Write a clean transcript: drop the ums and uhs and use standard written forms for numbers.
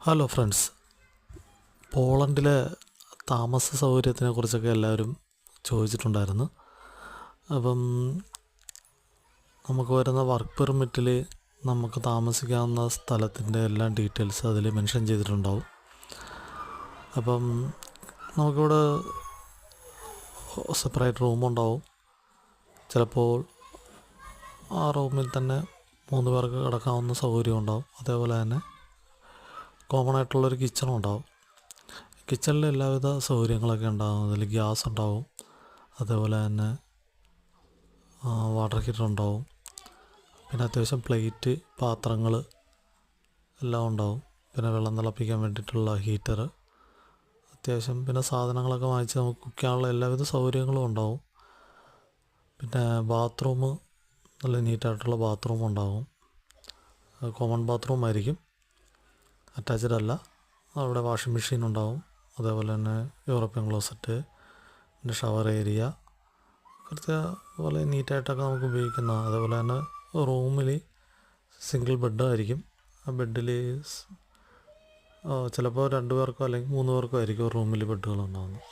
Hello friends, പോളണ്ടിലെ താമസ സൗകര്യത്തിനെ കുറിച്ചൊക്കെ എല്ലാവരും ചോദിച്ചിട്ടുണ്ടായിരുന്നു. അപ്പം നമുക്ക് വരുന്ന വർക്ക് പെർമിറ്റിൽ നമുക്ക് താമസിക്കാവുന്ന സ്ഥലത്തിൻ്റെ എല്ലാം ഡീറ്റെയിൽസ് അതിൽ മെൻഷൻ ചെയ്തിട്ടുണ്ടാവും. അപ്പം നമുക്കിവിടെ സെപ്പറേറ്റ് റൂമുണ്ടാവും. ചിലപ്പോൾ ആ റൂമിൽ തന്നെ 3 പേർക്ക് കിടക്കാവുന്ന സൗകര്യം ഉണ്ടാവും. അതേപോലെ തന്നെ കോമൺ ആയിട്ടുള്ളൊരു കിച്ചണും ഉണ്ടാവും. കിച്ചണിൽ എല്ലാവിധ സൗകര്യങ്ങളൊക്കെ ഉണ്ടാകും. അതിൽ ഗ്യാസ് ഉണ്ടാവും, അതേപോലെ തന്നെ വാട്ടർ ഹീറ്റർ ഉണ്ടാവും. പിന്നെ അത്യാവശ്യം പ്ലേറ്റ്, പാത്രങ്ങൾ എല്ലാം ഉണ്ടാവും. പിന്നെ വെള്ളം തിളപ്പിക്കാൻ വേണ്ടിയിട്ടുള്ള ഹീറ്റർ, അത്യാവശ്യം പിന്നെ സാധനങ്ങളൊക്കെ വാങ്ങിച്ച് നമുക്ക് കുക്ക് ചെയ്യാനുള്ള എല്ലാവിധ സൗകര്യങ്ങളും ഉണ്ടാവും. പിന്നെ ബാത്റൂം, നല്ല നീറ്റായിട്ടുള്ള ബാത്റൂം ഉണ്ടാവും. കോമൺ ബാത്റൂം ആയിരിക്കും, അറ്റാച്ച്ഡ് അല്ല. അവിടെ വാഷിംഗ് മെഷീൻ ഉണ്ടാവും. അതേപോലെ തന്നെ യൂറോപ്യൻ ക്ലോസറ്റ്, പിന്നെ ഷവർ ഏരിയ പോലെ നീറ്റായിട്ടൊക്കെ നമുക്ക് ഉപയോഗിക്കുന്ന. അതേപോലെ തന്നെ റൂമിൽ സിംഗിൾ ബെഡ് ആയിരിക്കും. ആ ബെഡിൽ ചിലപ്പോൾ 2 പേർക്കോ അല്ലെങ്കിൽ 3 പേർക്കോ ആയിരിക്കും റൂമിൽ ബെഡുകൾ ഉണ്ടാകുന്നത്.